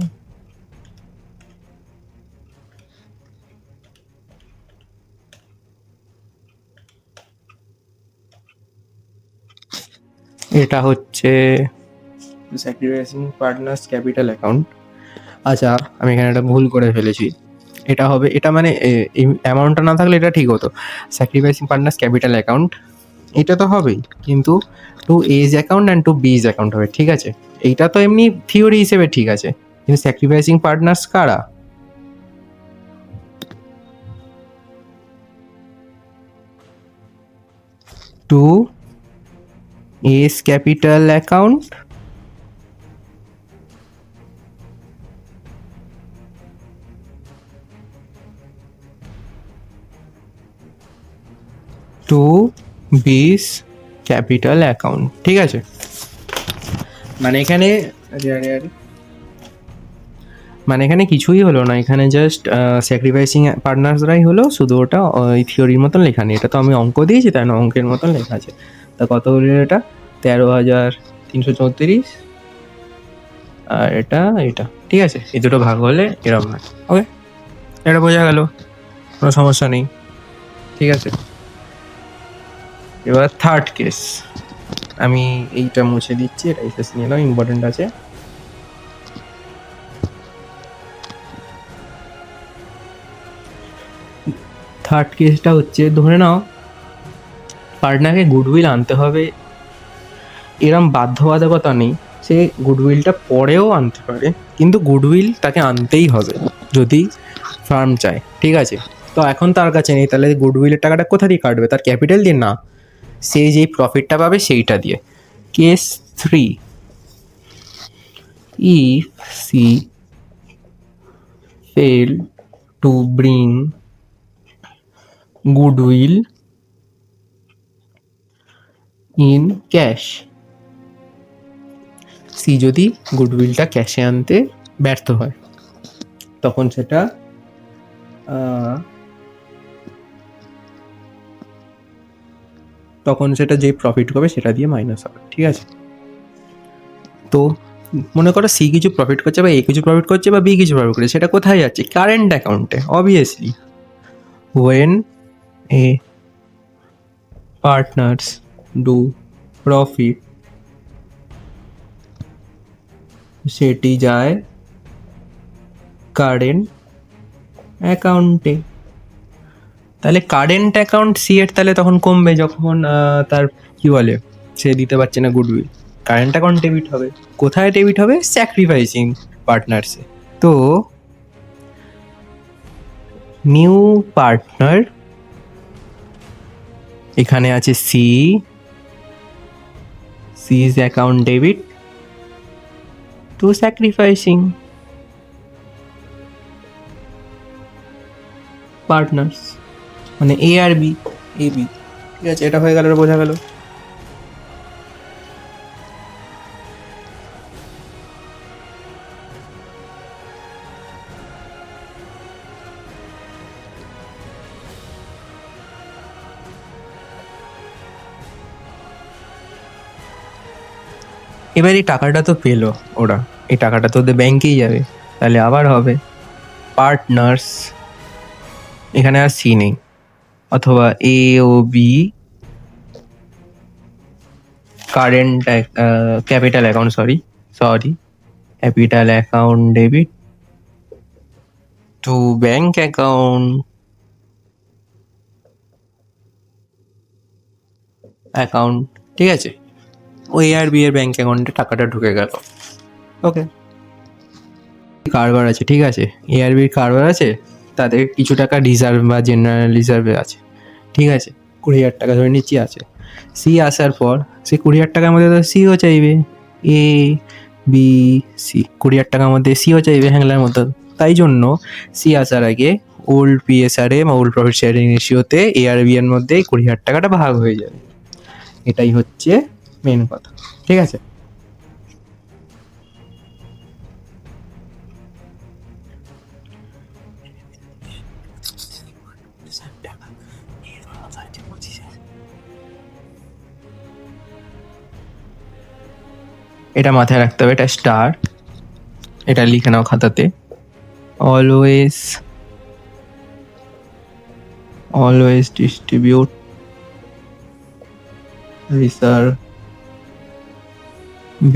এটা হচ্ছে স্যাক্রিফাইসিং পার্টনার্স ক্যাপিটাল অ্যাকাউন্ট। আচ্ছা, আমি এখানে একটা ভুল করে ফেলেছি, এটা হবে, এটা মানে এই অ্যামাউন্টটা না থাকলে এটা ঠিক হতো, স্যাক্রিফাইসিং পার্টনার্স ক্যাপিটাল অ্যাকাউন্ট, এটা তো হবেই, কিন্তু to A's account and to B's account হবে, ঠিক আছে? এইটা তো এমনি থিওরি হিসেবে ঠিক আছে, কিন্তু স্যাক্রিফাইসিং পার্টনার্স কারা? To A's capital account to B's capital account, ঠিক আছে? মানে এখানে মানে এখানে কিছুই হলো না, এখানে জাস্ট স্যাক্রিফাইসিং পার্টনার্সরাই হলো, শুধু ওটা ওই থিওরির মতন লেখা নেই, এটা তো আমি অঙ্ক দিয়েছি, তাই না, অঙ্কের মতন লেখা আছে। তা কত হলো এটা? 13,334, আর এটা এটা, ঠিক আছে? এই দুটো ভাগ হলে এরকম হয়। ওকে, এটা বোঝা গেল, কোনো সমস্যা নেই, ঠিক আছে? এবার থার্ড কেস, আমি এইটা মুছে দিচ্ছি, এটা এসএস নিয়ে নাও, ইম্পর্টেন্ট আছে। থার্ড কেসটা হচ্ছে, ধরে নাও পার্টনারকে গুডউইল আনতে হবে, এরম বাধ্যবাধকতা নেই, সে গুডউইলটা পরেও আনতে পারে, কিন্তু গুডউইল তাকে আনতেই হবে যদি ফার্ম চায়, ঠিক আছে? তো এখন তার কাছে নেই, তাহলে গুডউইলের টাকাটা কোথা দিয়ে কাটবে? তার ক্যাপিটাল দিয়ে না, সে যেই প্রফিটটা পাবে সেইটা দিয়ে। Case 3, if she fail to bring goodwill in cash, C যদি গুডউইলটা ক্যাশে আনতে ব্যর্থ হয়, তখন সেটা যে প্রফিট হবে সেটা দিয়ে মাইনাস হবে, ঠিক আছে? তো মনে করো সি কিছু প্রফিট করছে, বা এ কিছু প্রফিট করছে, বা বি কিছু প্রফিট করছে, সেটা কোথায় যাচ্ছে? কারেন্ট অ্যাকাউন্টে, obviously. When a partners do profit, সেটি যায় কারেন্ট অ্যাকাউন্টে। তাহলে কারেন্ট অ্যাকাউন্ট সি এর তাহলে তখন কমবে, যখন তার কি বলে, সে দিতে পারছে না গুডউইল, কারেন্ট অ্যাকাউন্ট ডেবিট হবে। কোথায় ডেবিট হবে? স্যাক্রিফাইসিং পার্টনার্সে। তো নিউ পার্টনার, এখানে আছে C, C's account debit to sacrificing partners, মানে A R B, A B, ঠিক আছে? এটা হয়ে গেল, বোঝা গেল। এবার এই টাকাটা তো পেলো ওরা, এই টাকাটা তো ওদের ব্যাংকেই যাবে, তাহলে আবার হবে পার্টনার্স, এখানে আর সি নেই, অথবা এ ও B current capital account, sorry capital account debit to bank account, ঠিক আছে? ওই আর বি এর ব্যাংক অ্যাকাউন্টে টাকাটা ঢুকে গেল। ওকে, কারবার আছে, ঠিক আছে? এ আর বির কারবার আছে, তাদের কিছু টাকা রিজার্ভ বা জেনারেল রিজার্ভে আছে, ঠিক আছে? 20,000 টাকা ধরে নিচ্ছি আছে। সি আসার পর সে 20,000 টাকার মধ্যে তো সিও চাইবে, এ বি সি 20,000 টাকার মধ্যে সিও চাইবে হ্যাংলার মতো, তাই জন্য সি আসার আগে ওল্ড পিএসআরএ বা ওল্ড প্রফিট শেয়ারিং রেশিওতে এ আর বি এর মধ্যে 20,000 টাকাটা ভাগ হয়ে যাবে, এটাই হচ্ছে মেন কথা, ঠিক আছে? এটা মাথায় রাখতে হবে, এটা স্টার, এটা লিখে নাও খাতাতে। Always distribute reserve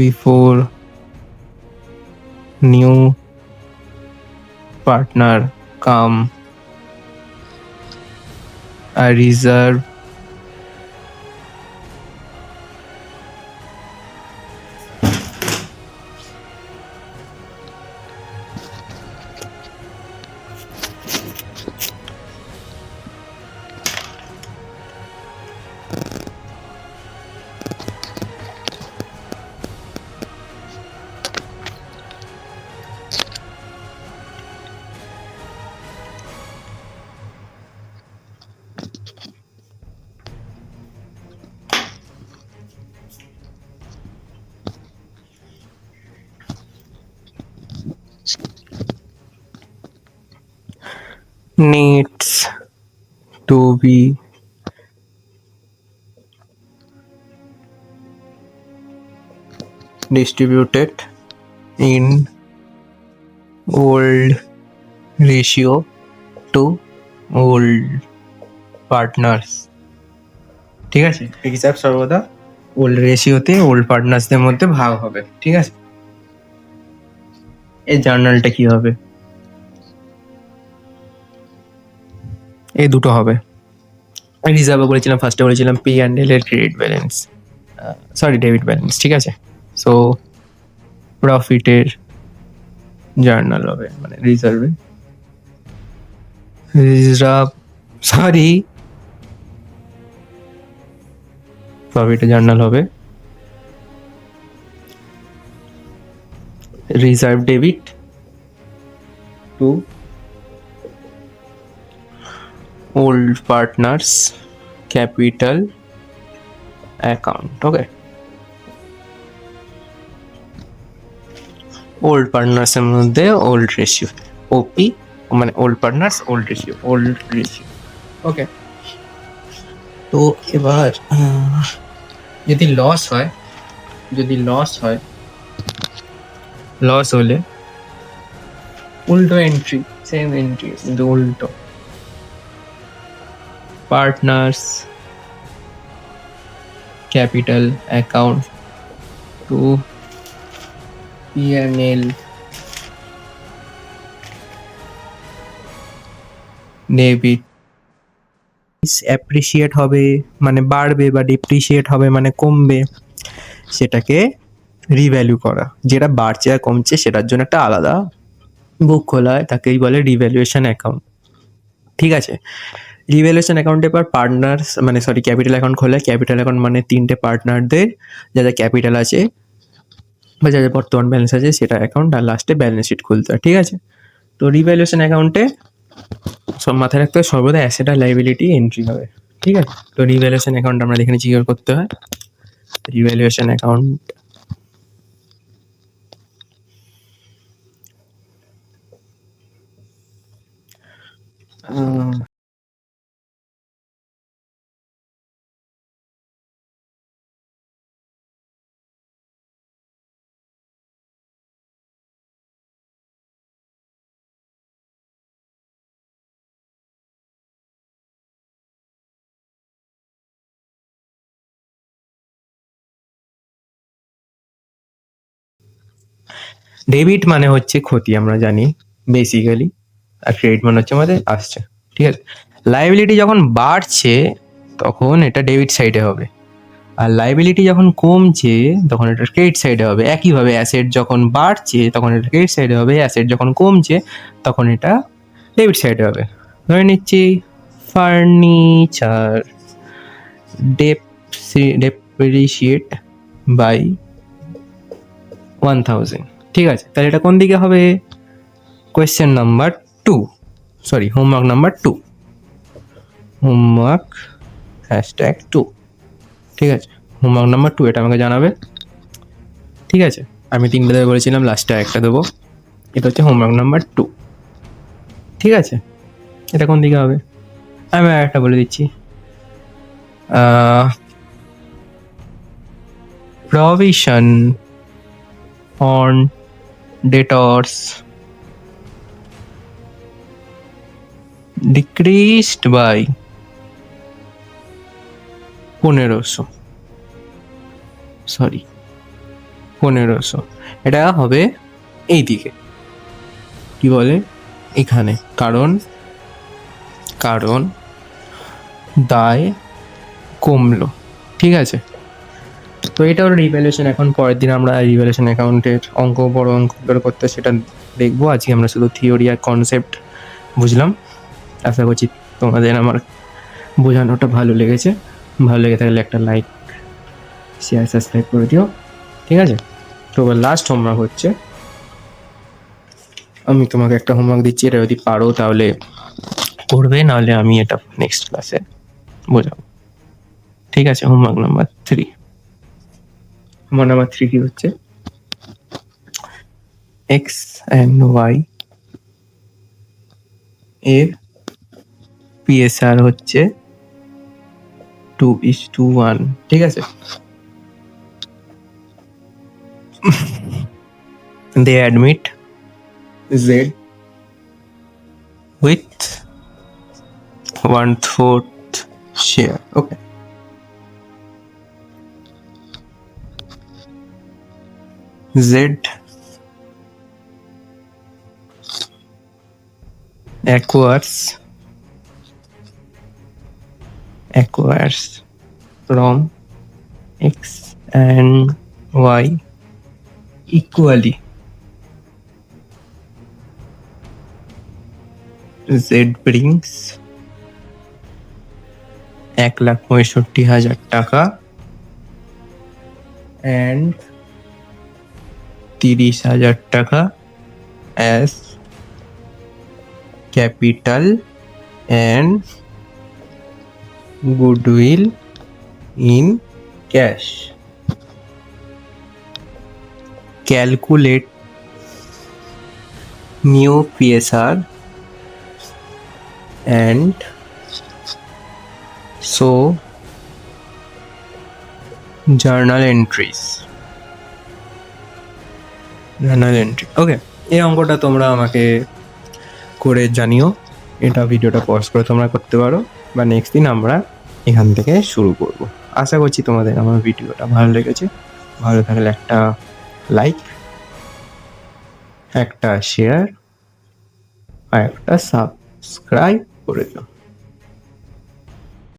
before new partner come a reserve needs to be distributed in old ratio to old partners. ঠিক আছে, হিসাব সর্বদা ওল্ড রেশিওতে ওল্ড পার্টনার্সদের মধ্যে ভাগ হবে। ঠিক আছে, এই জার্নালটা কি হবে? এই দুটো হবে। রিজার্ভে বলেছিলাম, ফার্স্টে বলেছিলাম পি অ্যান্ড এল এর credit balance, sorry debit balance. ঠিক আছে, সো প্রফিটের জার্নাল হবে, মানে রিজার্ভে প্রফিটের জার্নাল হবে reserve debit two old partners capital account. Okay, old partners এর মধ্যে old ratio OP, মানে old partners old ratio ওকে। তো এবার যদি লস হয়, লস হলে উল্টো এন্ট্রি, সেম এন্ট্রি কিন্তু উল্টো, partners capital account to P&L debit appreciate হবে মানে বাড়বে, বা ডিপ্রিসিয়েট হবে মানে কমবে, সেটাকে রিভ্যালু করা। যেটা বাড়ছে আর কমছে সেটার জন্য একটা আলাদা বুক খোলা হয়, তাকেই বলে রিভ্যালুয়েশন অ্যাকাউন্ট। ঠিক আছে, রিভ্যালুয়েশন অ্যাকাউন্টে পর পার্টনার্স মানে সরি ক্যাপিটাল অ্যাকাউন্ট খোলা। ক্যাপিটাল অ্যাকাউন্ট মানে তিনটে পার্টনারদের যা যা ক্যাপিটাল আছে বা যা যা বর্তমান ব্যালেন্স আছে সেটা অ্যাকাউন্ট, আর লাস্টে ব্যালেন্স শিট খুলতে হয়। ঠিক আছে, তো রিভ্যালুয়েশন অ্যাকাউন্টে সব মাথায় রাখতে হবে সর্বদা অ্যাসেট আর লাইবিলিটি এন্ট্রি হবে। ঠিক আছে, তো রিভ্যালুয়েশন অ্যাকাউন্ট আমরা এখানে জিজ্ঞাসা করতে হয় রিভ্যালুয়েশন অ্যাকাউন্ট ডেবিট মানে হচ্ছে ক্ষতি, আমরা জানি বেসিক্যালি, আর ক্রেডিট মানে হচ্ছে আমাদের আসছে। ঠিক আছে, লাইবিলিটি যখন বাড়ছে তখন এটা ডেবিট সাইডে হবে, আর লাইবিলিটি যখন কমছে তখন এটা ক্রেডিট সাইডে হবে। একইভাবে অ্যাসেট যখন বাড়ছে তখন এটা ক্রেডিট সাইডে হবে, অ্যাসেট যখন কমছে তখন এটা ডেবিট সাইডে হবে। ধরে নিচ্ছি ফার্নিচার ডেপ্রিসিয়েট বাই 1000। ঠিক আছে, তাহলে এটা কোন দিকে হবে? Question number 2, sorry homework number 2, homework #2। ঠিক আছে, হোমওয়ার্ক নাম্বার 2 এটা আমাকে জানাবে। ঠিক আছে, আমি 3টে দেবে বলেছিলাম, লাস্টে একটা দেবো। এটা হচ্ছে হোমওয়ার্ক নাম্বার 2। ঠিক আছে, এটা কোন দিকে হবে আমি আর একটা বলে দিচ্ছি, provision on debtors decreased by 1500। এটা হবে এই দিকে, কি বলে এখানে, কারণ কারণ দায় কমলো। ঠিক আছে, তো এটা হলো রিভ্যালুয়েশন। এখন পরের দিন আমরা রিভ্যালুয়েশন অ্যাকাউন্টের বড় অঙ্ক বের করতে সেটা দেখবো। আজকে আমরা শুধু থিওরি আর কনসেপ্ট বুঝলাম। আশা করছি তোমাদের আমার বোঝানোটা ভালো লেগেছে। ভালো লেগে থাকলে একটা লাইক, শেয়ার, সাবস্ক্রাইব করে দিও। ঠিক আছে, তো লাস্ট হোমওয়ার্ক হচ্ছে, আমি তোমাকে একটা হোমওয়ার্ক দিচ্ছি, এটা যদি পারো তাহলে করবে, নাহলে আমি এটা নেক্সট ক্লাসে বোঝাবো। ঠিক আছে, হোমওয়ার্ক নাম্বার 3। হোমওয়ার্ক নাম্বার 3 কি হচ্ছে, এক্স অ্যান্ড ওয়াই এর পিএসআর হচ্ছে 2:1। ঠিক আছে, they admit Z with 1/4 share. Okay. Z acquires from X and Y equally. Z brings 1,65,000 টাকা and 30,000 টাকা as capital and goodwill in cash. Calculate new PSR and show journal entries. ওকে, এই অঙ্কটা তোমরা আমাকে করে জানিও। এটা ভিডিওটা পজ করে তোমরা করতে পারো, বা নেক্সট দিন আমরা এখান থেকে শুরু করব। আশা করছি তোমাদের আমার ভিডিওটা ভালো লেগেছে। ভালো থাকলে একটা লাইক, একটা শেয়ার আর একটা সাবস্ক্রাইব করে দিও।